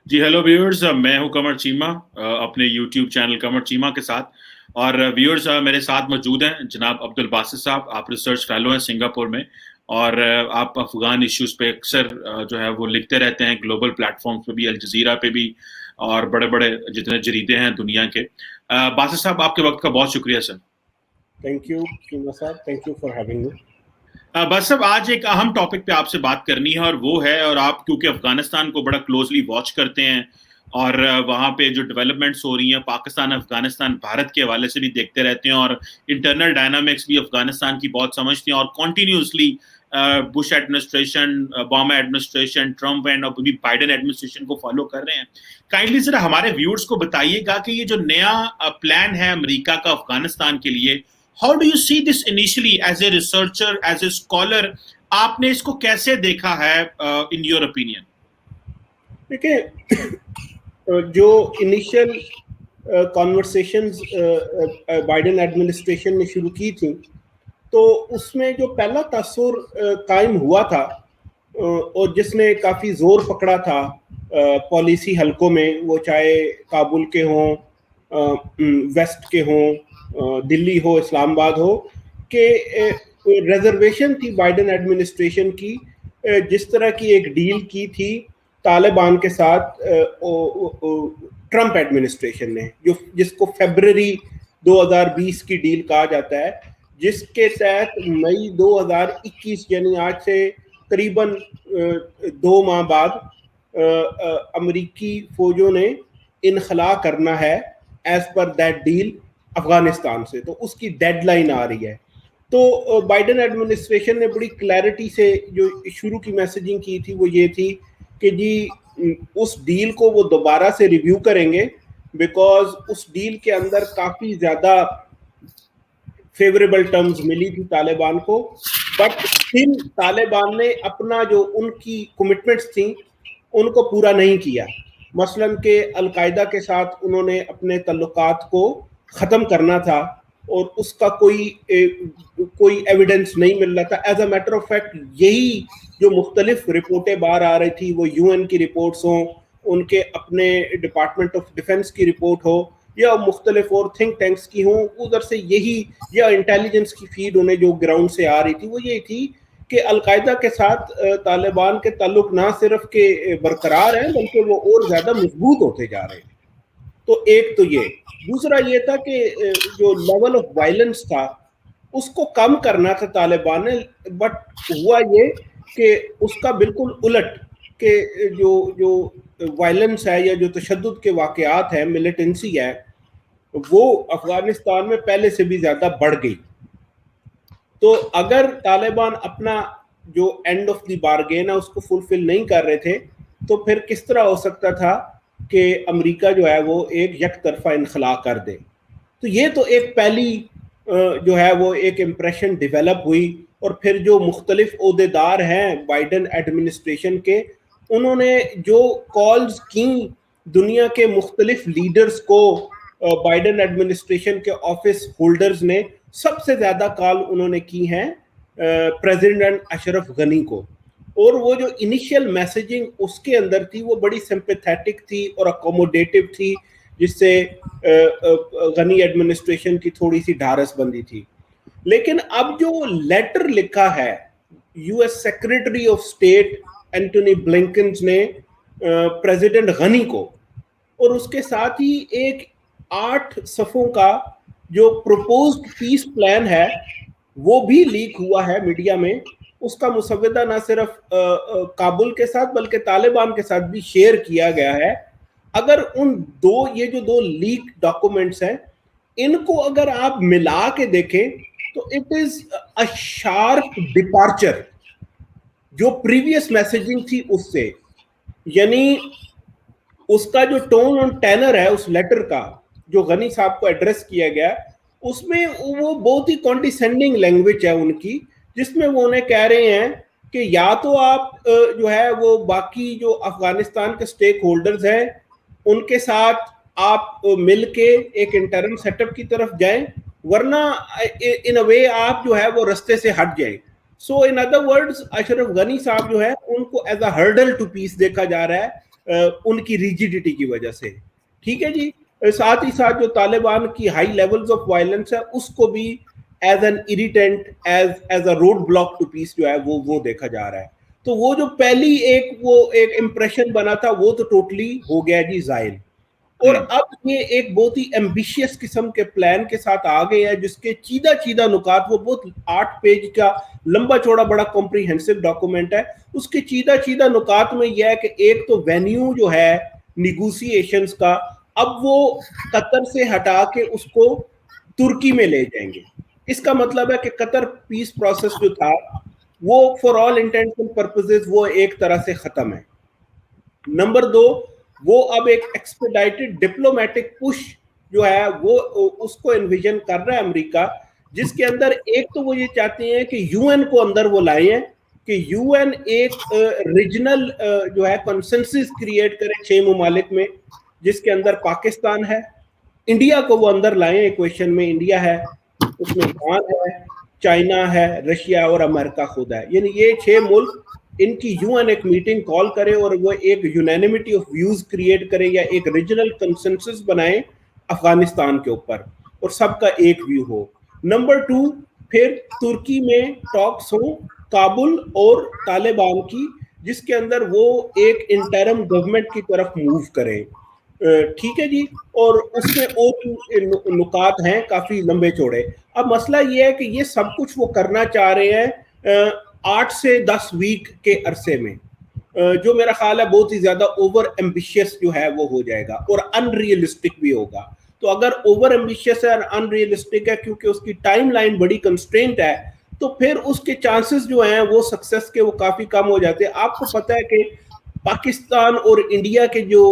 جی hello viewers, میں ہوں قمر چیمہ اپنے یوٹیوب چینل قمر چیمہ کے ساتھ. اور ویورز میرے ساتھ موجود ہیں جناب عبد الباسط صاحب. آپ ریسرچ فیلو ہیں سنگاپور میں، اور آپ افغان ایشوز پہ اکثر جو ہے وہ لکھتے رہتے ہیں گلوبل پلیٹ فارمز پہ بھی، الجزیرہ پہ بھی، اور بڑے بڑے جتنے جریدے ہیں دنیا کے. باسط صاحب، آپ کے وقت کا بہت شکریہ سر. تھینک یو چیمہ صاحب، thank you for having me. بس صاحب آج ایک اہم ٹاپک پہ آپ سے بات کرنی ہے، اور وہ ہے، اور آپ کیونکہ افغانستان کو بڑا کلوزلی واچ کرتے ہیں اور وہاں پہ جو ڈیولپمنٹس ہو رہی ہیں پاکستان، افغانستان، بھارت کے حوالے سے بھی دیکھتے رہتے ہیں، اور انٹرنل ڈائنامکس بھی افغانستان کی بہت سمجھتے ہیں، اور continuously Bush administration, Obama administration, Trump and ابھی بائیڈن ایڈمنسٹریشن کو فالو کر رہے ہیں. کائنڈلی ذرا ہمارے ویورز کو بتائیے گا کہ یہ جو نیا پلان ہے امریکہ کا افغانستان کے لیے، how do you see this initially as a researcher, as a scholar؟ آپ نے اس کو کیسے دیکھا ہے in your opinion؟ دیکھیں، جو انیشیل کانورسیشنز بائیڈن ایڈمنسٹریشن نے شروع کی تھیں، تو اس میں جو پہلا تاثر قائم ہوا تھا اور جس نے کافی زور پکڑا تھا پالیسی حلقوں میں، وہ چاہے کابل کے ہوں، ویسٹ کے ہوں، دلی ہو، اسلام آباد ہو، کہ ریزرویشن تھی بائیڈن ایڈمنسٹریشن کی. جس طرح کی ایک ڈیل کی تھی طالبان کے ساتھ ٹرمپ ایڈمنسٹریشن نے، جس کو فیبرری 2020 کی ڈیل کہا جاتا ہے، جس کے تحت مئی 2021 یعنی آج سے قریباً 2 ماہ بعد امریکی فوجوں نے انخلا کرنا ہے as per that deal Afghanistan سے. تو اس کی ڈیڈ لائن آ رہی ہے. تو بائیڈن ایڈمنسٹریشن نے بڑی کلیئرٹی سے جو شروع کی میسیجنگ کی تھی وہ یہ تھی کہ جی اس ڈیل کو وہ دوبارہ سے ریویو کریں گے، بیکاز اس ڈیل کے اندر کافی زیادہ فیوریبل ٹرمز ملی تھی طالبان کو، بٹ اسٹل طالبان نے اپنا جو ان کی کمٹمنٹس تھیں ان کو پورا نہیں کیا. مثلاً کہ القاعدہ کے ساتھ انہوں نے اپنے تعلقات کو ختم کرنا تھا، اور اس کا کوئی ایویڈنس نہیں مل رہا تھا. As a matter of fact یہی جو مختلف رپورٹیں باہر آ رہی تھی، وہ یو این کی رپورٹس ہوں، ان کے اپنے ڈپارٹمنٹ آف ڈیفنس کی رپورٹ ہو، یا مختلف اور تھنک ٹینکس کی ہوں، ادھر سے یہی، یا انٹیلیجنس کی فیڈ انہیں جو گراؤنڈ سے آ رہی تھی، وہ یہی تھی کہ القاعدہ کے ساتھ طالبان کے تعلق نہ صرف کہ برقرار ہیں بلکہ وہ اور زیادہ مضبوط ہوتے جا رہے ہیں. تو ایک تو یہ. دوسرا یہ تھا کہ جو لیول آف وائلنس تھا اس کو کم کرنا تھا طالبان نے، بٹ ہوا یہ کہ اس کا بالکل الٹ، کہ جو وائلنس ہے یا جو تشدد کے واقعات ہیں، ملیٹنسی ہے، وہ افغانستان میں پہلے سے بھی زیادہ بڑھ گئی. تو اگر طالبان اپنا جو اینڈ آف دی بارگین ہے اس کو فلفل نہیں کر رہے تھے، تو پھر کس طرح ہو سکتا تھا کہ امریکہ جو ہے وہ ایک یک طرفہ انخلا کر دے. تو یہ تو ایک پہلی جو ہے وہ ایک امپریشن ڈیولپ ہوئی. اور پھر جو مختلف عہدیدار ہیں بائیڈن ایڈمنسٹریشن کے، انہوں نے جو کالز کی دنیا کے مختلف لیڈرز کو، بائیڈن ایڈمنسٹریشن کے آفس ہولڈرز نے سب سے زیادہ کال انہوں نے کی ہیں پریزیڈنٹ اشرف غنی کو. اور وہ جو انیشیل میسیجنگ اس کے اندر تھی وہ بڑی سمپیتھیٹک تھی اور اکوموڈیٹو تھی، جس سے غنی ایڈمنسٹریشن کی تھوڑی سی ڈھارس بندی تھی. لیکن اب جو لیٹر لکھا ہے U S secretary of state Antony Blinken's نے پریزیڈنٹ غنی کو، اور اس کے ساتھ ہی ایک 8 صفوں کا جو پروپوزڈ پیس پلان ہے وہ بھی لیک ہوا ہے میڈیا میں. اس کا مسودہ نہ صرف کابل کے ساتھ بلکہ طالبان کے ساتھ بھی شیئر کیا گیا ہے. اگر یہ جو 2 لیک ڈاکومنٹس ہیں، ان کو اگر آپ ملا کے دیکھیں تو it is a sharp departure جو پریویس میسیجنگ تھی اس سے. یعنی اس کا جو ٹون اور ٹینر ہے اس لیٹر کا جو غنی صاحب کو ایڈریس کیا گیا، اس میں وہ بہت ہی کانڈیسینڈنگ لینگویج ہے ان کی، جس میں وہ انہیں کہہ رہے ہیں کہ یا تو آپ جو ہے وہ باقی جو افغانستان کے سٹیک ہولڈرز ہیں ان کے ساتھ آپ مل کے ایک انٹرم سیٹ اپ کی طرف جائیں، ورنہ ان اے وے آپ جو ہے وہ رستے سے ہٹ جائیں. سو in other words Ashraf Ghani صاحب جو ہے ان کو ایز اے ہرڈل ٹو پیس دیکھا جا رہا ہے. ان کی ریجیڈیٹی کی وجہ سے. ٹھیک ہے جی. ساتھ ہی ساتھ جو طالبان کی ہائی لیولز آف وائلنس ہے اس کو بھی as an irritant as a roadblock to peace جو ہے وہ دیکھا جا رہا ہے. تو وہ جو پہلی ایک امپریشن بنا تھا وہ تو ٹوٹلی ہو گیا جی زائل. اور اب یہ ایک بہت ہی ایمبیشیس قسم کے پلان کے ساتھ آ گئے ہیں جس کے چیدہ نکات, وہ بہت 8 پیج کا لمبا چوڑا بڑا کمپریہنسو ڈاکومنٹ ہے. اس کے چیدہ نکات میں یہ ہے کہ ایک تو وینیو جو ہے نیگوسیشنز کا اب وہ قطر سے ہٹا کے اس کو ترکی میں لے جائیں گے. اس کا مطلب ہے کہ قطر پیس پروسیس جو تھا وہ فار آل انٹینٹس اینڈ پرپزز وہ ایک طرح سے ختم ہے. نمبر 2, وہ اب ایک ایکسپیڈائٹڈ ڈپلومیٹک پش جو ہے وہ اس کو انویژن کر رہا ہے امریکہ, جس کے اندر ایک تو وہ یہ چاہتے ہیں کہ یو این کو اندر وہ لائے ہیں کہ یو این ایک ریجنل جو ہے کنسنسس کریٹ کرے 6 ممالک میں, جس کے اندر پاکستان ہے, انڈیا کو وہ اندر لائیں ایکویشن میں, انڈیا ہے, اس میں ایران ہے, چائنا ہے, رشیا اور امریکہ خود ہے. یعنی یہ 6 ملک ان کی یو این ایک میٹنگ کال کرے اور وہ ایک یونینیمٹی آف ویوز کریٹ کرے یا ایک ریجنل کنسنسس بنائے افغانستان کے اوپر اور سب کا ایک ویو ہو. نمبر 2, پھر ترکی میں ٹاکس ہوں کابل اور طالبان کی, جس کے اندر وہ ایک انٹرم گورنمنٹ کی طرف موو کریں. ٹھیک ہے جی. اور اس میں اور نکات ہیں کافی لمبے چوڑے. اب مسئلہ یہ ہے کہ یہ سب کچھ وہ کرنا چاہ رہے ہیں 8 سے 10 ویک کے عرصے میں, جو میرا خیال ہے بہت ہی زیادہ اوور ایمبیشیس جو ہے وہ ہو جائے گا اور ان ریئلسٹک بھی ہوگا. تو اگر اوور ایمبیشیس ہے اور ان ریئلسٹک ہے کیونکہ اس کی ٹائم لائن بڑی کنسٹرینٹ ہے, تو پھر اس کے چانسز جو ہیں وہ سکسیس کے وہ کافی کم ہو جاتے ہیں. آپ کو پتہ ہے کہ پاکستان اور انڈیا کے جو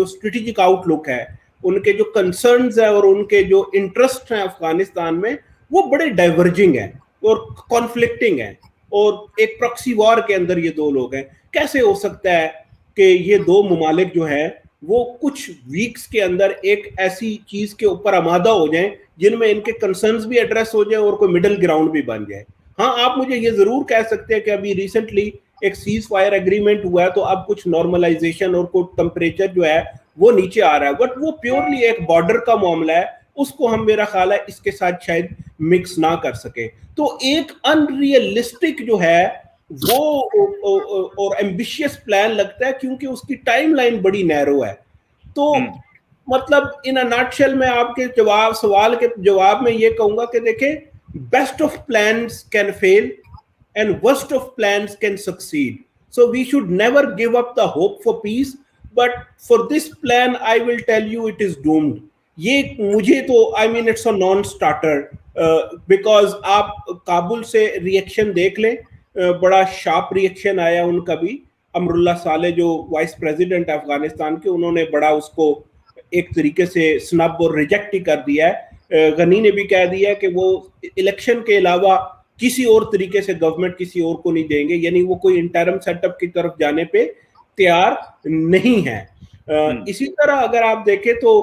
اسٹریٹجک آؤٹ لک ہے, ان کے جو کنسرنز ہیں اور ان کے جو انٹرسٹ ہیں افغانستان میں وہ بڑے ڈائیورجنگ ہیں اور کانفلکٹنگ ہیں, اور ایک پراکسی وار کے اندر یہ 2 لوگ ہیں. کیسے ہو سکتا ہے کہ یہ 2 ممالک جو ہیں وہ کچھ ویکس کے اندر ایک ایسی چیز کے اوپر آمادہ ہو جائیں جن میں ان کے کنسرنز بھی ایڈریس ہو جائیں اور کوئی مڈل گراؤنڈ بھی بن جائے. ہاں آپ مجھے یہ ضرور کہہ سکتے ہیں کہ ابھی ریسنٹلی ایک سیز فائر ایگریمنٹ ہوا ہے تو اب کچھ نارملائزیشن اور کوئی ٹمپریچر جو ہے وہ نیچے آ رہا ہے, بٹ وہ پیورلی ایک بارڈر کا معاملہ ہے, اس کو ہم میرا خیال ہے اس کے ساتھ شاید مکس نہ کر سکے. تو ایک ان ریئلسٹک جو ہے وہ اور ایمبیشیس پلان لگتا ہے کیونکہ اس کی ٹائم لائن بڑی نیرو ہے. تو مطلب ان اے نٹ شیل میں آپ کے سوال کے جواب میں یہ کہوں گا کہ دیکھیں, best of plans can fail and worst of plans can succeed. So we should never give up the hope for peace. But for this plan, I will tell you it is doomed. یہ مجھے تو I mean it's a non-starter because آپ کابل سے reaction دیکھ لیں, بڑا sharp reaction آیا ان کا بھی. امر اللہ صالح جو وائس پریزیڈنٹ افغانستان کے, انہوں نے بڑا اس کو ایک طریقے سے سنب اور ریجیکٹ ہی کر دیا ہے. غنی نے بھی کہہ دیا کہ وہ الیکشن کے علاوہ کسی اور طریقے سے گورنمنٹ کسی اور کو نہیں دیں گے, یعنی وہ کوئی انٹرم سیٹ اپ کی طرف جانے پہ تیار نہیں ہے. اسی طرح اگر آپ دیکھیں تو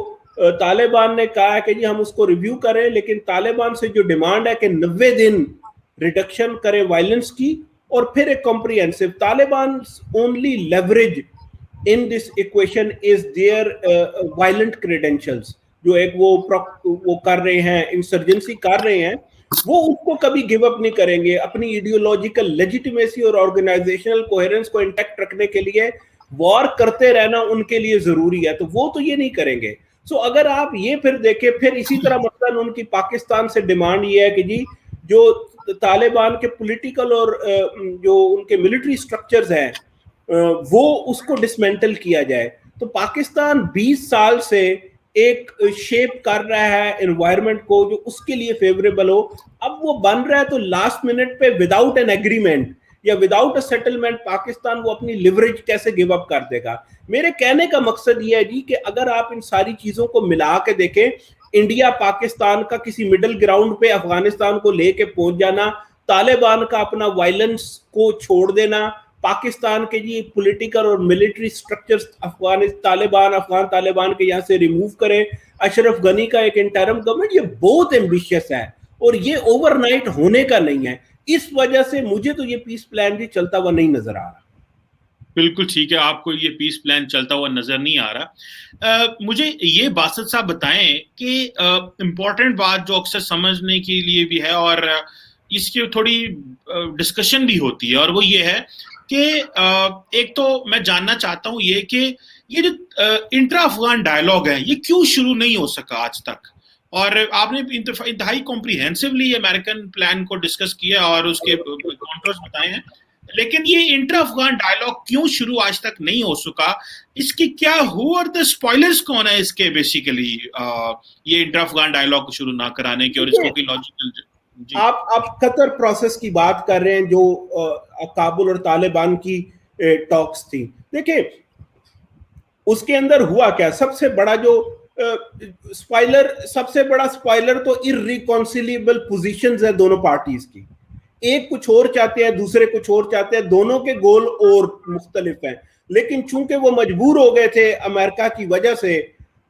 طالبان نے کہا ہے کہ جی ہم اس کو ریویو کریں, لیکن طالبان سے جو ڈیمانڈ ہے کہ 90 دن ریڈکشن کرے وائلنس کی اور پھر ایک comprehensive. Taliban only leverage in this equation is there violent credentials, جو ایک وہ کر رہے ہیں, انسرجنسی کر رہے ہیں, وہ اس کو کبھی گیو اپ نہیں کریں گے. اپنی ایڈیولوجیکل لیجیٹیمیسی اور آرگنائزیشنل کوہیرنس کو انٹیکٹ رکھنے کے لیے وار کرتے رہنا ان کے لیے ضروری ہے, تو وہ تو یہ نہیں کریں گے. سو اگر آپ یہ پھر دیکھیں, پھر اسی طرح مثلاً ان کی پاکستان سے ڈیمانڈ یہ ہے کہ جی جو طالبان کے پولیٹیکل اور جو ان کے ملٹری سٹرکچرز ہیں وہ اس کو ڈسمینٹل کیا جائے. تو پاکستان 20 سال سے ایک شیپ کر رہا ہے انوائرمنٹ کو جو اس کے لیے فیوریبل ہو, اب وہ بن رہا ہے تو لاسٹ منٹ پہ وداؤٹ این ایگریمنٹ یا وداؤٹ اے سیٹلمنٹ پاکستان وہ اپنی لیوریج کیسے گیو اپ کر دے گا. میرے کہنے کا مقصد یہ ہے جی کہ اگر آپ ان ساری چیزوں کو ملا کے دیکھیں, انڈیا پاکستان کا کسی مڈل گراؤنڈ پہ افغانستان کو لے کے پہنچ جانا, طالبان کا اپنا وائلنس کو چھوڑ دینا, پاکستان کے جی پولیٹیکل اور ملٹری سٹرکچرز افغان طالبان کے یہاں سے ریموو کرے, اشرف غنی کا ایک انٹرم گورنمنٹ, یہ بہت ایمبیشیس ہے اور یہ اوور نائٹ ہونے کا نہیں ہے. اس وجہ سے مجھے تو یہ پیس پلان بھی چلتا ہوا نہیں نظر آ رہا. بالکل ٹھیک ہے, آپ کو یہ پیس پلان چلتا ہوا نظر نہیں آ رہا. مجھے یہ باسط صاحب بتائیں کہ امپورٹنٹ بات جو اکثر سمجھنے کے لیے بھی ہے اور اس کی تھوڑی ڈسکشن بھی ہوتی ہے, اور وہ یہ ہے کہ ایک تو میں جاننا چاہتا ہوں یہ کہ یہ جو انٹرا افغان ڈائلاگ ہے یہ کیوں شروع نہیں ہو سکا آج تک, اور آپ نے انتہائی کمپریہنسولی امریکن پلان کو ڈسکس کیا اور اس کے کانٹورز بتائے ہیں, لیکن یہ انٹر افغان ڈائلاگ کیوں شروع آج تک نہیں ہو سکا, اس کی کیا ہو اور دا اسپوائلرز کون ہے اس کے بیسیکلی یہ انٹر افغان ڈائلاگ کو شروع نہ کرانے کے, اور اس کو لاجیکل. آپ قطر پروسیس کی بات کر رہے ہیں جو کابل اور طالبان کی ٹاکس تھی. دیکھیں اس کے اندر ہوا کیا, سب سے بڑا جو اسپوائلر, سب سے بڑا اسپوائلر تو irreconcilable پوزیشنز ہیں دونوں پارٹیز کی. ایک کچھ اور چاہتے ہیں, دوسرے کچھ اور چاہتے ہیں, دونوں کے گول اور مختلف ہیں, لیکن چونکہ وہ مجبور ہو گئے تھے امریکہ کی وجہ سے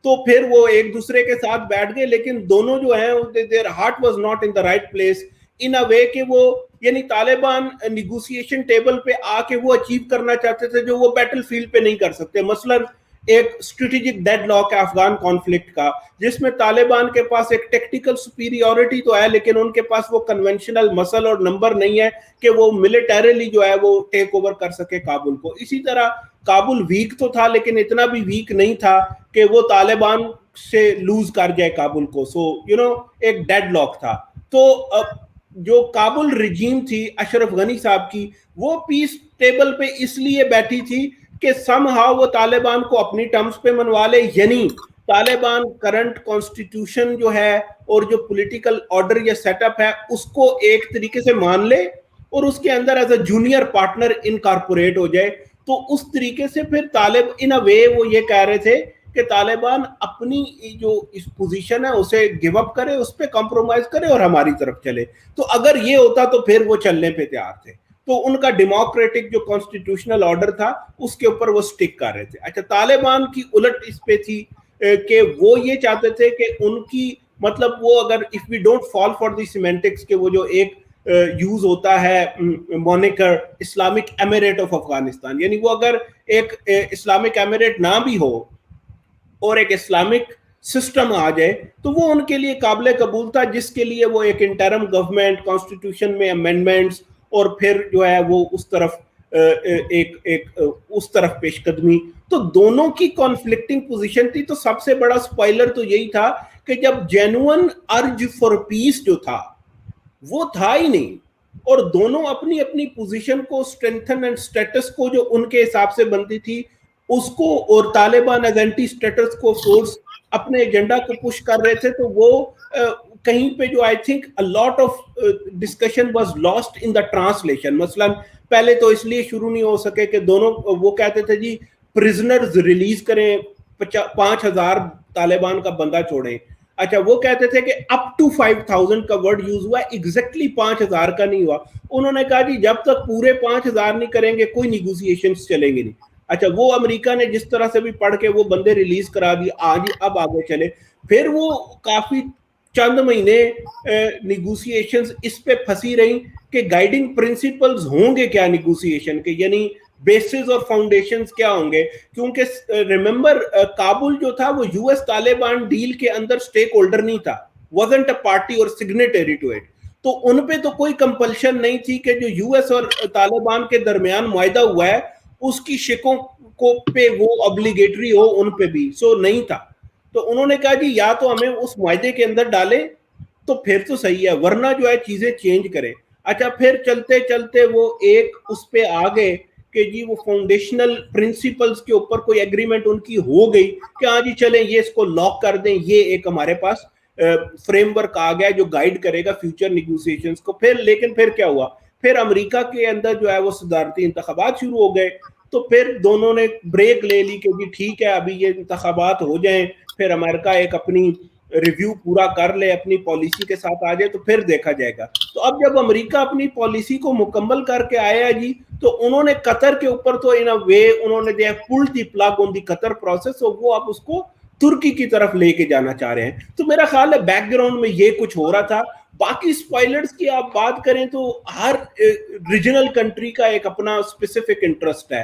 تو پھر وہ ایک دوسرے کے ساتھ بیٹھ گئے, لیکن دونوں جو ہیں their heart was not in the right place in a way کہ وہ یعنی طالبان نیگوسیشن ٹیبل پہ آ کے وہ اچیو کرنا چاہتے تھے جو وہ بیٹل فیلڈ پہ نہیں کر سکتے. مثلاً ایک اسٹریٹجک ڈیڈ لاک ہے افغان کانفلکٹ کا, جس میں طالبان کے پاس ایک ٹیکٹیکل سپیریورٹی تو ہے, لیکن ان کے پاس وہ کنونشنل مسل اور نمبر نہیں ہے کہ وہ ملیٹریلی جو ہے وہ ٹیک اوور کر سکے کابل کو. اسی طرح کابل ویک تو تھا, لیکن اتنا بھی ویک نہیں تھا کہ وہ طالبان سے لوز کر جائے کابل کو. سو ایک ڈیڈ لاک تھا. تو جو کابل رجیم تھی اشرف غنی صاحب کی, وہ پیس ٹیبل پہ اس لیے بیٹھی تھی کہ سم ہاؤ وہ طالبان کو اپنی ٹرمز پہ منوا لے, یعنی طالبان کرنٹ کانسٹیٹیوشن جو ہے اور جو پولیٹیکل آرڈر یا سیٹ اپ ہے اس کو ایک طریقے سے مان لے اور اس کے اندر as a junior partner incorporate ہو جائے. تو اس طریقے سے پھر طالب ان اے وے وہ یہ کہہ رہے تھے کہ طالبان اپنی جو اس پوزیشن ہے اسے گیو اپ کرے, اس پہ کمپرومائز کرے اور ہماری طرف چلے. تو اگر یہ ہوتا تو پھر وہ چلنے پہ تیار تھے. تو ان کا ڈیموکریٹک جو کانسٹیٹیوشنل آرڈر تھا اس کے اوپر وہ سٹک کر رہے تھے. اچھا, طالبان کی الٹ اس پہ تھی کہ وہ یہ چاہتے تھے کہ ان کی مطلب وہ اگر if we don't fall for the semantics کہ وہ جو ایک یوز ہوتا ہے مونیکر اسلامک ایمریٹ آف افغانستان, یعنی وہ اگر ایک اسلامک ایمریٹ نہ بھی ہو اور ایک اسلامک سسٹم آ جائے تو وہ ان کے لیے قابل قبول تھا, جس کے لیے وہ ایک انٹرم گورنمنٹ کانسٹیٹیوشن میں امینڈمنٹس اور پھر جو ہے وہ اس طرف اس طرف پیش قدمی. تو دونوں کی کانفلکٹنگ پوزیشن تھی. تو سب سے بڑا اسپوائلر تو یہی تھا کہ جب جینوئن ارج فار پیس جو تھا وہ تھا ہی نہیں, اور دونوں اپنی اپنی پوزیشن کو اسٹرینتھن اینڈ اسٹیٹس کو جو ان کے حساب سے بنتی تھی اس کو, اور طالبان ایز اینٹی اسٹیٹس کو فورس اپنے ایجنڈا کو پش کر رہے تھے. تو وہ کہیں پہ جو I think a lot of discussion was lost in the translation. مثلاً پہلے تو اس لیے شروع نہیں ہو سکے کہ دونوں وہ کہتے تھے جی پرزنرز ریلیز کریں, 5,000 طالبان کا بندہ چھوڑیں. اچھا, وہ کہتے تھے کہ up to 5,000 کا ورڈ یوز ہوا, ایگزیکٹلی 5,000 کا نہیں ہوا. انہوں نے کہا جی جب تک پورے 5,000 نہیں کریں گے کوئی نیگوسیشنز چلیں گے نہیں. اچھا, وہ امریکہ نے جس طرح سے بھی پڑھ کے وہ بندے ریلیز کرا دی, آج اب آگے چلے. پھر وہ کافی چند مہینے نیگوسیشنز اس پہ پھنسی رہی کہ گائیڈنگ پرنسپلز ہوں گے کیا نیگوسیشن کے, یعنی بیسز اور فاؤنڈیشنز کیا ہوں گے. کیونکہ ریممبر کابل جو تھا وہ یو ایس طالبان ڈیل کے اندر سٹیک ہولڈر نہیں تھا, wasn't a party or signatory to it. تو ان پہ تو کوئی کمپلشن نہیں تھی کہ جو یو ایس اور طالبان کے درمیان معاہدہ ہوا ہے اس کی شکوں کو پہ وہ obligatory ہو ان پہ بھی. سو نہیں تھا. تو انہوں نے کہا جی یا تو ہمیں اس معاہدے کے اندر ڈالیں تو پھر تو صحیح ہے, ورنہ جو ہے چیزیں چینج کریں. اچھا, پھر چلتے چلتے وہ ایک اس پہ آ گئے کہ جی وہ فاؤنڈیشنل پرنسپلز کے اوپر کوئی ایگریمنٹ ان کی ہو گئی کہ ہاں جی چلیں یہ اس کو لاک کر دیں, یہ ایک ہمارے پاس فریم ورک آ گیا جو گائیڈ کرے گا فیوچر نیگوسیشنز کو. لیکن پھر کیا ہوا, پھر امریکہ کے اندر جو ہے وہ صدارتی انتخابات شروع ہو گئے. تو پھر دونوں نے بریک لے لی کہ جی ٹھیک ہے ابھی یہ انتخابات ہو جائیں, پھر امریکہ ایک اپنی ریویو پورا کر لے, اپنی پالیسی کے ساتھ آ جائے تو پھر دیکھا جائے گا. تو اب جب امریکہ اپنی پالیسی کو مکمل کر کے آیا ہے جی, تو انہوں نے قطر کے اوپر تو ان اے وے انہوں نے دے پل دی پلگ آن دی قطر پروسیس, اور وہ اب اس کو ترکی کی طرف لے کے جانا چاہ رہے ہیں. تو میرا خیال ہے بیک گراؤنڈ میں یہ کچھ ہو رہا تھا. باقی اسپوائلرز کی آپ بات کریں تو ہر ریجنل کنٹری کا ایک اپنا اسپیسیفک انٹرسٹ ہے.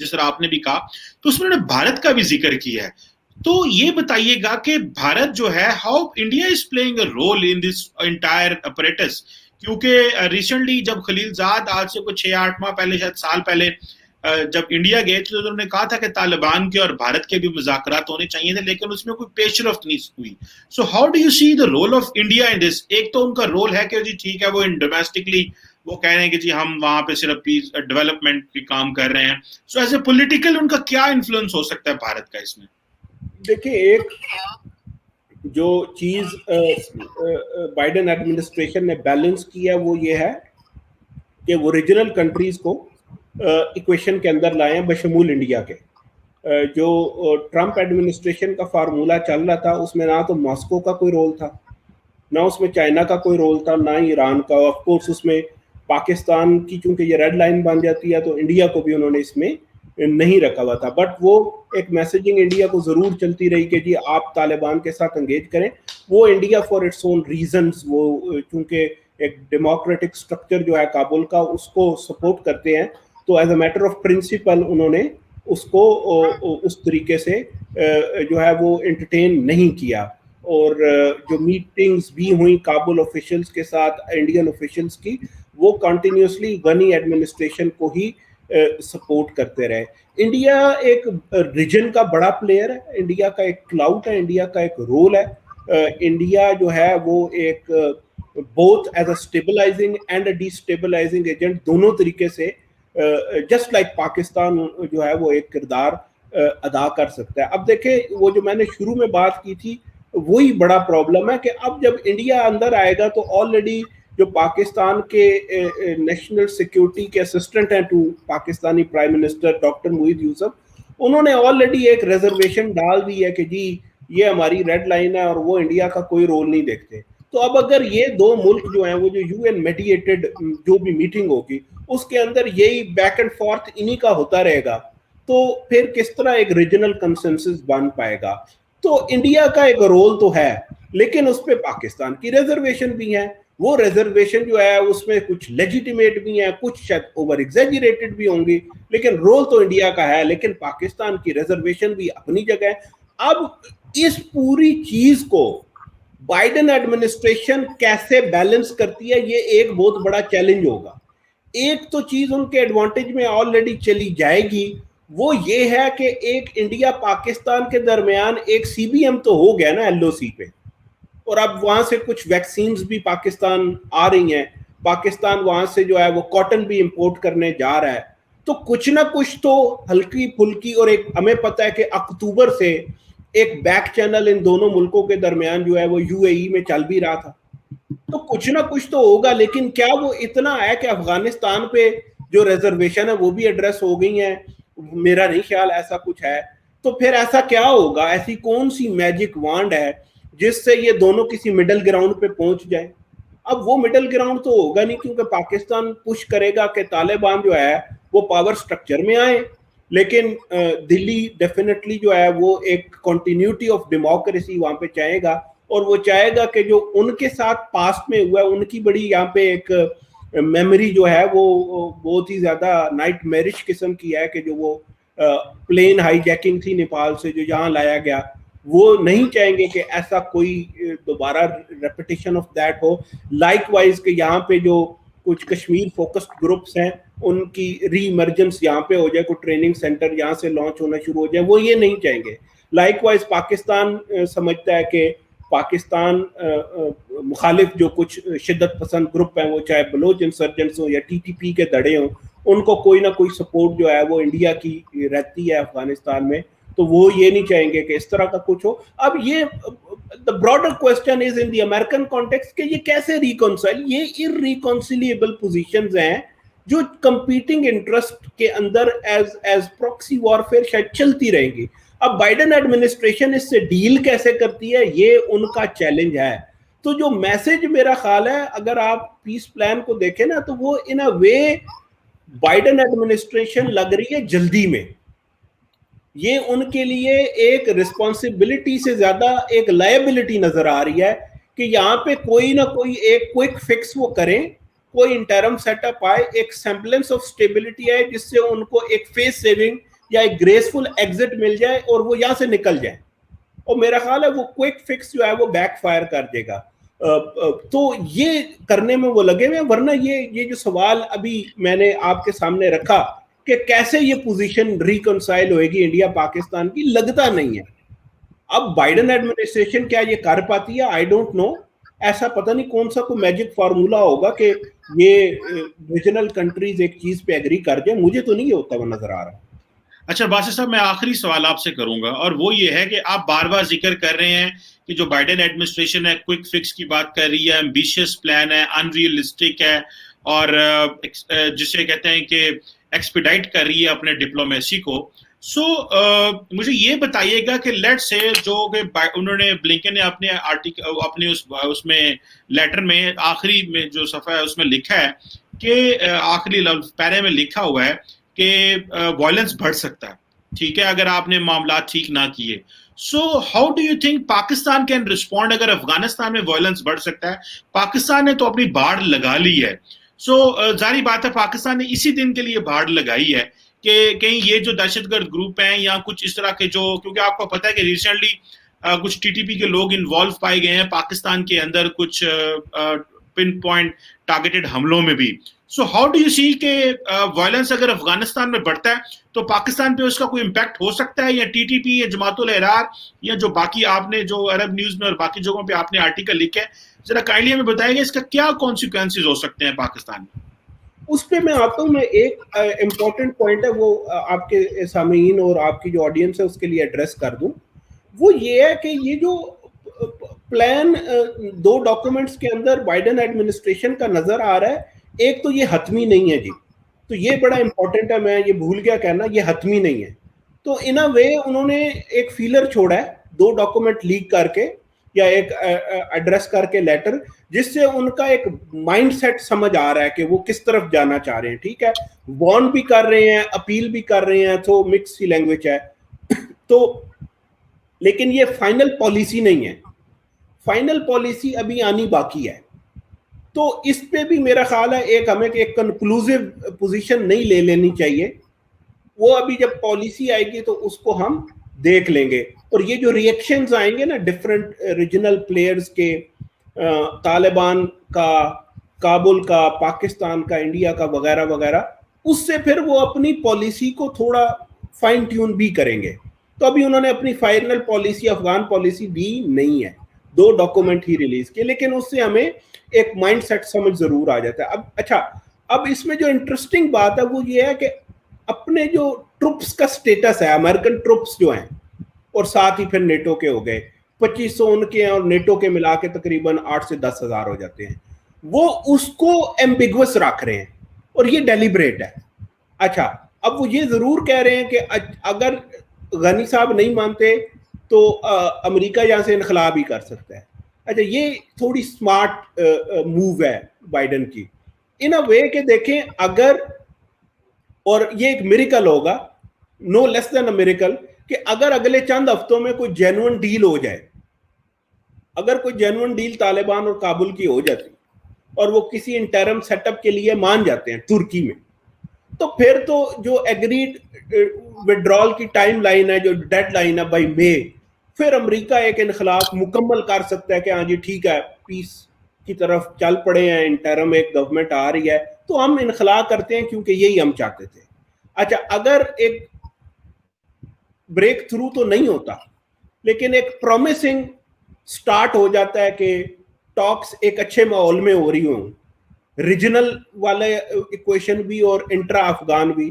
جس طرح آپ نے بھی کہا, تو اس میں انہوں نے بھارت کا بھی ذکر کیا ہے. تو یہ بتائیے گا کہ بھارت جو ہے, how India is playing a role in this entire apparatus, کیونکہ ریسنٹلی جب خلیل زاد آج سے کوئی 6-8 ماہ پہلے, شاید سال پہلے, جب انڈیا گئے تھے تو انہوں نے کہا تھا کہ طالبان کے اور بھارت کے بھی مذاکرات ہونے چاہیے تھے, لیکن اس میں کوئی پیش رفت نہیں ہوئی. So how do you see the role of India in this? ایک تو ان کا رول ہے کہ جی ٹھیک ہے وہ ڈومیسٹکلی وہ کہہ رہے ہیں کہ جی ہم وہاں پہ صرف پیس ڈیولپمنٹ کے کام کر رہے ہیں. سو ایز اے پولیٹیکل ان کا کیا انفلوئنس ہو سکتا ہے بھارت کا اس میں؟ دیکھیں, ایک جو چیز بائیڈن ایڈمنسٹریشن نے بیلنس کیا وہ یہ ہے کہ وہ ریجنل کنٹریز کو ایکویشن کے اندر لائے ہیں بشمول انڈیا کے. جو ٹرمپ ایڈمنسٹریشن کا فارمولا چل رہا تھا اس میں نہ تو ماسکو کا کوئی رول تھا, نہ اس میں چائنا کا کوئی رول تھا, نہ ایران کا. آف کورس اس میں پاکستان کی چونکہ یہ ریڈ لائن بن جاتی ہے تو انڈیا کو بھی انہوں نے اس میں نہیں رکھا ہوا تھا. بٹ وہ ایک میسیجنگ انڈیا کو ضرور چلتی رہی کہ جی آپ طالبان کے ساتھ انگیج کریں. وہ India for its own reasons, وہ چونکہ ایک ڈیموکریٹک سٹرکچر جو ہے کابل کا اس کو سپورٹ کرتے ہیں, تو as a matter of principle انہوں نے اس کو اس طریقے سے جو ہے وہ انٹرٹین نہیں کیا. اور جو میٹنگز بھی ہوئیں کابل آفیشلز کے ساتھ انڈین آفیشلز کی, وہ کنٹینیوسلی غنی ایڈمنسٹریشن کو ہی سپورٹ کرتے رہے. انڈیا ایک ریجن کا بڑا پلیئر ہے, انڈیا کا ایک کلاؤٹ ہے, انڈیا کا ایک رول ہے. انڈیا جو ہے وہ ایک both as a stabilising and a D stabilising agent دونوں طریقے سے جسٹ لائک پاکستان جو ہے وہ ایک کردار ادا کر سکتا ہے. اب دیکھیں وہ جو میں نے شروع میں بات کی تھی وہی بڑا پرابلم ہے کہ اب جب انڈیا اندر آئے گا تو آلریڈی جو پاکستان کے نیشنل سیکیورٹی کے اسسٹنٹ ہیں to Pakistani prime minister doctor Moeed Yusuf, انہوں نے آلریڈی ایک ریزرویشن ڈال دی ہے کہ جی یہ ہماری ریڈ لائن ہے اور وہ انڈیا کا کوئی رول نہیں دیکھتے. تو اب اگر یہ دو ملک جو ہیں وہ جو یو این میڈیٹڈ جو بھی میٹنگ ہوگی اس کے اندر یہی بیک اینڈ فورتھ انہی کا ہوتا رہے گا, تو پھر کس طرح ایک ریجنل کنسنسس بن پائے گا؟ تو انڈیا کا ایک رول تو ہے, لیکن اس پہ پاکستان کی ریزرویشن بھی ہے. وہ ریزرویشن جو ہے اس میں کچھ لیجیٹیمیٹ بھی ہیں, کچھ شاید اوور ایگزیجریٹڈ بھی ہوں گی, لیکن رول تو انڈیا کا ہے. لیکن پاکستان کی ریزرویشن بھی اپنی جگہ ہے. اب اس پوری چیز کو بائیڈن ایڈمنسٹریشن کیسے بیلنس کرتی ہے, یہ ایک بہت بڑا چیلنج ہوگا. ایک تو چیز ان کے ایڈوانٹیج میں آلریڈی چلی جائے گی, وہ یہ ہے کہ ایک انڈیا پاکستان کے درمیان ایک سی بی ایم تو ہو گیا نا ایل او سی پہ, اور اب وہاں سے کچھ ویکسینز بھی پاکستان آ رہی ہیں. پاکستان وہاں سے جو ہے وہ کاٹن بھی امپورٹ کرنے جا رہا ہے. تو کچھ نہ کچھ تو ہلکی پھلکی, اور ایک ہمیں پتہ ہے کہ اکتوبر سے ایک بیک چینل ان دونوں ملکوں کے درمیان جو ہے وہ یو اے ای میں چل بھی رہا تھا, تو کچھ نہ کچھ تو ہوگا. لیکن کیا وہ اتنا ہے کہ افغانستان پہ جو ریزرویشن ہے وہ بھی ایڈریس ہو گئی ہیں؟ میرا نہیں خیال ایسا کچھ ہے. تو پھر ایسا کیا ہوگا, ایسی کون سی میجک وانڈ ہے جس سے یہ دونوں کسی مڈل گراؤنڈ پہ پہنچ جائیں؟ اب وہ مڈل گراؤنڈ تو ہوگا نہیں, کیونکہ پاکستان پش کرے گا کہ طالبان جو ہے وہ پاور سٹرکچر میں آئے, لیکن دلی ڈیفینیٹلی جو ہے وہ ایک کنٹینیوٹی آف ڈیموکریسی وہاں پہ چاہے گا, اور وہ چاہے گا کہ جو ان کے ساتھ پاسٹ میں ہوا ہے ان کی بڑی یہاں پہ ایک میموری جو ہے وہ بہت ہی زیادہ نائٹ میرش قسم کی ہے, کہ جو وہ پلین ہائی جیکنگ تھی نیپال سے جو یہاں لایا گیا, وہ نہیں چاہیں گے کہ ایسا کوئی دوبارہ repetition of that who. Like wise کہ یہاں پہ جو کچھ کشمیر فوکسڈ گروپس ہیں ان کی ری ایمرجنس یہاں پہ ہو جائے, کوئی ٹریننگ سینٹر یہاں سے لانچ ہونا شروع ہو جائے, وہ یہ نہیں چاہیں گے. لائک وائز پاکستان سمجھتا ہے کہ پاکستان مخالف جو کچھ شدت پسند گروپ ہیں, وہ چاہے بلوچ انسرجنٹس ہوں یا ٹی ٹی پی کے دڑے ہوں, ان کو کوئی نہ کوئی سپورٹ جو ہے وہ انڈیا کی رہتی ہے افغانستان میں, تو وہ یہ نہیں چاہیں گے کہ اس طرح کا کچھ ہو. اب یہ the broader question is in the American context کہ یہ کیسے ریکنسائل, یہ irreconcilable positions ہیں جو کمپیٹنگ انٹرسٹ کے اندر ایز پروکسی وارفیئر شاید چلتی رہیں گی. اب بائیڈن ایڈمنسٹریشن اس سے ڈیل کیسے کرتی ہے, یہ ان کا چیلنج ہے. تو جو میسج میرا خیال ہے اگر آپ پیس پلان کو دیکھیں نا, تو وہ ان اے وے بائیڈن ایڈمنسٹریشن لگ رہی ہے جلدی میں. یہ ان کے لیے ایک رسپانسبلٹی سے زیادہ ایک لائبلٹی نظر آ رہی ہے کہ یہاں پہ کوئی نہ کوئی ایک کوئک فکس وہ کریں کوئی انٹرم سیٹ اپ آئے, ایک سیمپلنس آف اسٹیبلٹی آئے, جس سے ان کو ایک فیس سیونگ یا ایک گریسفل ایگزٹ مل جائے اور وہ یہاں سے نکل جائیں. اور میرا خیال ہے وہ کوئک فکس جو ہے وہ بیک فائر کر دے گا. تو یہ کرنے میں وہ لگے ہوئے ہیں. ورنہ یہ جو سوال ابھی میں نے آپ کے سامنے رکھا کہ کیسے یہ پوزیشن ریکنسائل ہوئے گی انڈیا پاکستان کی, لگتا نہیں ہے. اب بائیڈن ایڈمنسٹریشن کیا یہ کر پاتی ہے, آئی ڈونٹ نو. ایسا پتہ نہیں کون سا کوئی میجک فارمولا ہوگا کہ یہ ریجنل کنٹریز ایک چیز پہ ایگری کر جائیں. مجھے تو نہیں ہوتا وہ نظر آ رہا. اچھا باسط صاحب, میں آخری سوال آپ سے کروں گا, اور وہ یہ ہے کہ آپ بار بار ذکر کر رہے ہیں کہ جو بائیڈن ایڈمنسٹریشن ہے کوئک فکس کی بات کر رہی ہے, ایمبیشیس پلان ہے, ان ریئلسٹک ہے, اور جسے کہتے ہیں کہ ایکسپیڈائٹ کر رہی ہے اپنے ڈپلومیسی کو. سو مجھے یہ بتائیے گا کہ لیٹ سے جو کہ انہوں نے بلنکن نے اپنے آرٹیکل اپنے اس میں لیٹر میں آخری میں جو صفحہ ہے اس میں لکھا ہے کہ آخری پیرے میں لکھا ہوا ہے کہ وائلنس بڑھ سکتا ہے, ٹھیک ہے, اگر آپ نے معاملات ٹھیک نہ کیے. سو how do you think Pakistan can respond اگر افغانستان میں وائلنس بڑھ سکتا ہے؟ پاکستان نے تو اپنی باڑ لگا لی ہے. سو ظاہری بات ہے پاکستان نے اسی دن کے لیے باڑ لگائی ہے کہ کہیں یہ جو دہشت گرد گروپ ہیں یا کچھ اس طرح کے جو, کیونکہ آپ کو پتہ ہے کہ ریسنٹلی کچھ ٹی ٹی پی کے لوگ انوالو پائے گئے ہیں پاکستان کے اندر کچھ پن پوائنٹ ٹارگیٹڈ حملوں میں بھی. سو ہاؤ ڈو یو سی کہ وائلنس اگر افغانستان میں بڑھتا ہے تو پاکستان پہ اس کا کوئی امپیکٹ ہو سکتا ہے, یا ٹی ٹی پی یا جماعت الاحرار یا جو باقی آپ نے جو عرب نیوز میں اور باقی جگہوں پہ آپ نے آرٹیکل لکھے, ذرا کائنڈلی ہمیں بتائیے گا اس کا کیا کانسیکوینسز ہو سکتے ہیں پاکستان میں؟ اس پہ میں آتا ہوں. میں ایک امپورٹنٹ پوائنٹ ہے وہ آپ کے سامعین اور آپ کی جو آڈینس ہے اس کے لیے ایڈریس کر دوں. وہ یہ ہے کہ یہ جو پلان 2 ڈاکومنٹس کے اندر بائیڈن ایڈمنسٹریشن کا نظر آ رہا ہے, ایک تو یہ حتمی نہیں ہے جی, تو یہ بڑا امپورٹنٹ ہے, میں یہ بھول گیا کہنا, یہ حتمی نہیں ہے. تو ان اے وے انہوں نے ایک فیلر چھوڑا ہے 2 ڈاکومنٹ لیک کر کے یا ایک ایڈریس کر کے لیٹر, جس سے ان کا ایک مائنڈ سیٹ سمجھ آ رہا ہے کہ وہ کس طرف جانا چاہ رہے ہیں. ٹھیک ہے, وارن بھی کر رہے ہیں, اپیل بھی کر رہے ہیں, تو مکس سی لینگویج ہے. تو لیکن یہ فائنل پالیسی نہیں ہے, فائنل پالیسی ابھی آنی باقی ہے. تو اس پہ بھی میرا خیال ہے ایک ہمیں ایک کنکلوزیو پوزیشن نہیں لے لینی چاہیے. وہ ابھی جب پالیسی آئے گی تو اس کو ہم دیکھ لیں گے. اور یہ جو ریئیکشنز آئیں گے نا ڈفرینٹ ریجنل پلیئرز کے, طالبان کا, کابل کا, پاکستان کا, انڈیا کا وغیرہ وغیرہ, اس سے پھر وہ اپنی پالیسی کو تھوڑا فائن ٹیون بھی کریں گے. تو ابھی انہوں نے اپنی فائنل پالیسی افغان پالیسی دی نہیں ہے, 2 ڈاکومنٹ ہی ریلیز کیے, لیکن اس سے ہمیں ایک مائنڈ سیٹ سمجھ ضرور آ جاتا ہے. اب اچھا, اب اس میں جو انٹرسٹنگ بات ہے وہ یہ ہے کہ اپنے جو ٹروپس کا سٹیٹس ہے, امریکن ٹروپس جو ہیں اور ساتھ ہی پھر نیٹو کے ہو گئے, 2500 ان کے ہیں اور نیٹو کے ملا کے تقریباً 8 سے 10 ہزار ہو جاتے ہیں, وہ اس کو ایمبیگوس رکھ رہے ہیں اور یہ ڈیلیبریٹ ہے. اچھا, اب وہ یہ ضرور کہہ رہے ہیں کہ اگر غنی صاحب نہیں مانتے تو امریکہ یہاں سے انخلا بھی کر سکتا ہے. اچھا, یہ تھوڑی سمارٹ موو ہے بائیڈن کی ان اے وے کہ دیکھیں اگر, اور یہ ایک میریکل ہوگا, نو لیس دین اے میریکل, کہ اگر اگلے چند ہفتوں میں کوئی جینوئن ڈیل ہو جائے, اگر کوئی جینوئن ڈیل طالبان اور کابل کی ہو جاتی اور وہ کسی انٹرم سیٹ اپ کے لیے مان جاتے ہیں ترکی میں, تو پھر تو جو ایگریڈ وڈرال کی ٹائم لائن ہے, جو ڈیڈ لائن ہے بائی مئی, پھر امریکہ ایک انخلاء مکمل کر سکتا ہے کہ ہاں جی ٹھیک ہے, پیس کی طرف چل پڑے ہیں, انٹرم ایک گورنمنٹ آ رہی ہے تو ہم انخلاء کرتے ہیں کیونکہ یہی ہم چاہتے تھے. اچھا, اگر ایک بریک تھرو تو نہیں ہوتا لیکن ایک پرومسنگ سٹارٹ ہو جاتا ہے کہ ٹاکس ایک اچھے ماحول میں ہو رہی ہوں, ریجنل والے ایکویشن بھی اور انٹرا افغان بھی,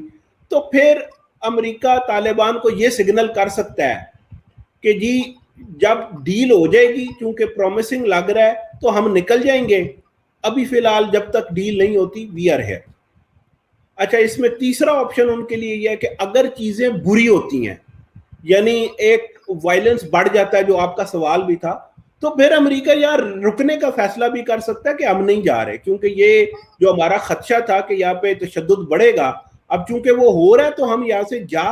تو پھر امریکہ طالبان کو یہ سگنل کر سکتا ہے کہ جی جب ڈیل ہو جائے گی, کیونکہ پرومسنگ لگ رہا ہے, تو ہم نکل جائیں گے. ابھی فی الحال جب تک ڈیل نہیں ہوتی وی آر ہیئر. اچھا, اس میں تیسرا آپشن ان کے لیے یہ ہے کہ اگر چیزیں بری ہوتی ہیں, یعنی ایک وائلنس بڑھ جاتا ہے جو آپ کا سوال بھی تھا, تو پھر امریکہ یار رکنے کا فیصلہ بھی کر سکتا ہے کہ ہم نہیں جا رہے, کیونکہ یہ جو ہمارا خدشہ تھا کہ یہاں پہ تشدد بڑھے گا, اب چونکہ وہ ہو رہا ہے تو ہم یہاں سے جا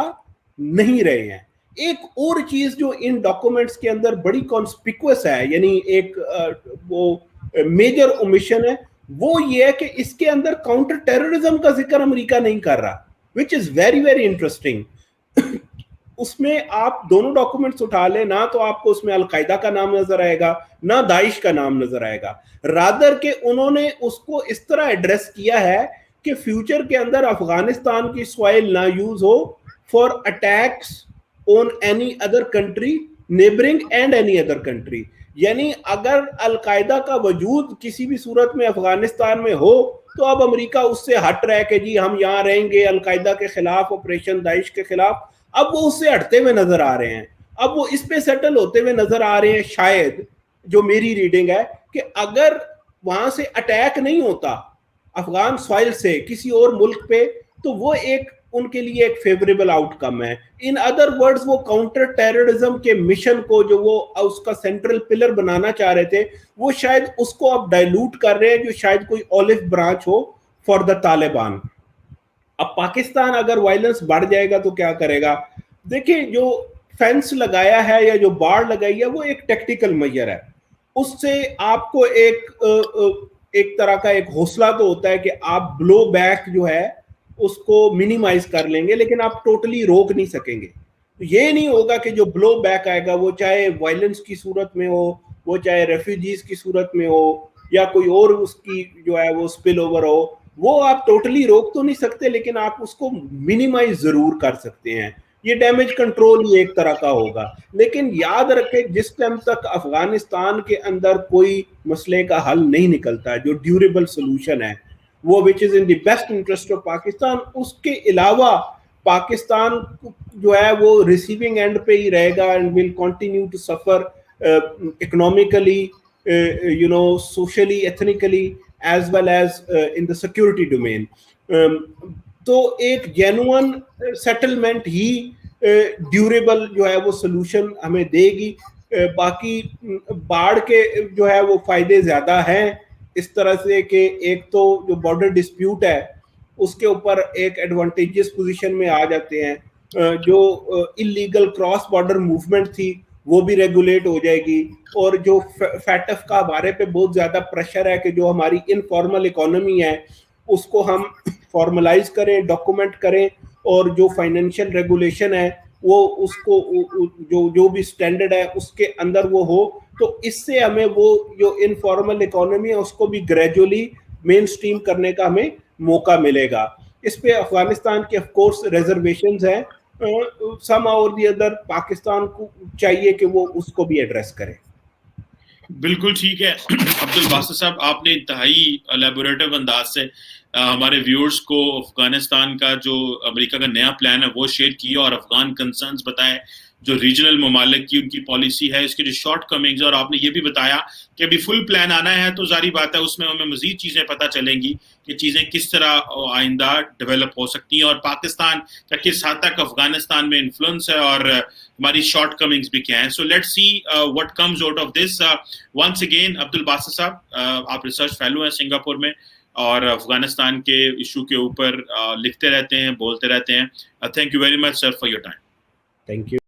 نہیں رہے ہیں. ایک اور چیز جو ان ڈاکومنٹس کے اندر بڑی کانسپیکوس ہے, یعنی ایک وہ میجر اومیشن ہے, وہ یہ ہے کہ اس کے اندر کاؤنٹر ٹیررزم کا ذکر امریکہ نہیں کر رہا, وچ از ویری ویری انٹرسٹنگ. اس میں آپ دونوں ڈاکومنٹس اٹھا لیں, نہ تو آپ کو اس میں القاعدہ کا نام نظر آئے گا, نہ داعش کا نام نظر آئے گا. رادر کہ انہوں نے اس کو اس طرح ایڈریس کیا ہے کہ فیوچر کے اندر افغانستان کی سوائل نہ use who for attacks on any other country neighbouring and any other country. یعنی اگر القاعدہ کا وجود کسی بھی صورت میں افغانستان میں ہو تو اب امریکہ اس سے ہٹ رہا ہے کہ جی ہم یہاں رہیں گے القاعدہ کے خلاف, آپریشن داعش کے خلاف. اب وہ اس سے ہٹتے ہوئے نظر آ رہے ہیں, اب وہ اس پہ سیٹل ہوتے ہوئے نظر آ رہے ہیں. شاید جو میری ریڈنگ ہے کہ اگر وہاں سے اٹیک نہیں ہوتا افغان سوائل سے کسی اور ملک پہ تو وہ ایک ان کے لیے ایک فیوریبل آؤٹ کم ہے. ان ادر ورڈز وہ کاؤنٹر ٹیررزم کے مشن کو جو وہ اس کا سینٹرل پلر بنانا چاہ رہے تھے وہ شاید اس کو اب ڈائلوٹ کر رہے ہیں, جو شاید کوئی olive branch who for the Taliban. اب پاکستان اگر وائلنس بڑھ جائے گا تو کیا کرے گا؟ دیکھیں جو فینس لگایا ہے یا جو باڑ لگائی ہے وہ ایک ٹیکٹیکل میجر ہے, اس سے آپ کو ایک طرح کا ایک حوصلہ تو ہوتا ہے کہ آپ بلو بیک جو ہے اس کو منیمائز کر لیں گے, لیکن آپ ٹوٹلی روک نہیں سکیں گے. یہ نہیں ہوگا کہ جو بلو بیک آئے گا وہ چاہے وائلنس کی صورت میں ہو, وہ چاہے ریفیوجیز کی صورت میں ہو, یا کوئی اور اس کی جو ہے وہ سپل اوور ہو, وہ آپ ٹوٹلی روک تو نہیں سکتے لیکن آپ اس کو منیمائز ضرور کر سکتے ہیں. یہ ڈیمیج کنٹرول ہی ایک طرح کا ہوگا. لیکن یاد رکھیں جس ٹائم تک افغانستان کے اندر کوئی مسئلے کا حل نہیں نکلتا جو ڈیوریبل سولوشن ہے وہ which is in the best interest of Pakistan, اس کے علاوہ پاکستان جو ہے وہ ریسیونگ اینڈ پہ ہی رہے گا and will continue to suffer economically, socially, ethnically as well as in the security domain. تو ایک جینوئن سیٹلمنٹ ہی ڈیوریبل جو ہے وہ سولوشن ہمیں دے گی. باقی باڑ کے جو ہے وہ فائدے زیادہ ہیں اس طرح سے کہ ایک تو جو بارڈر ڈسپیوٹ ہے اس کے اوپر ایک ایڈوانٹیجس پوزیشن میں آ جاتے ہیں, جو انلیگل کراس بارڈر موومنٹ تھی وہ بھی ریگولیٹ ہو جائے گی, اور جو فیٹف کا ہمارے پہ بہت زیادہ پریشر ہے کہ جو ہماری انفارمل اکانومی ہے اس کو ہم فارملائز کریں, ڈاکومنٹ کریں, اور جو فائنینشیل ریگولیشن ہے وہ اس کو جو بھی سٹینڈرڈ ہے اس کے اندر وہ ہو, تو اس سے ہمیں وہ جو انفارمل اکانومی ہے اس کو بھی گریجولی مین سٹریم کرنے کا ہمیں موقع ملے گا. اس پہ افغانستان کے آف کورس ریزرویشنز ہیں, سم اور دی ادر پاکستان کو چاہیے کہ وہ اس کو بھی ایڈریس کرے. بالکل ٹھیک ہے عبدالباسط صاحب, آپ نے انتہائی الیبوریٹو انداز سے ہمارے ویورز کو افغانستان کا جو امریکہ کا نیا پلان ہے وہ شیئر کیا اور افغان کنسرنز بتائے, جو ریجنل ممالک کی ان کی پالیسی ہے, اس کے جو شارٹ کمنگز, اور آپ نے یہ بھی بتایا کہ ابھی فل پلان آنا ہے تو ظاہری بات ہے اس میں ہمیں مزید چیزیں پتہ چلیں گی کہ چیزیں کس طرح آئندہ ڈیولپ ہو سکتی ہیں اور پاکستان کا کس حد تک افغانستان میں انفلوئنس ہے اور ہماری شارٹ کمنگز بھی کیا ہیں. So let see what comes out of this. Once again Abdul Basit صاحب, آپ ریسرچ فیلو ہیں سنگاپور میں اور افغانستان کے ایشو کے اوپر لکھتے رہتے ہیں, بولتے رہتے ہیں. Thank you very much sir for your time. Thank you.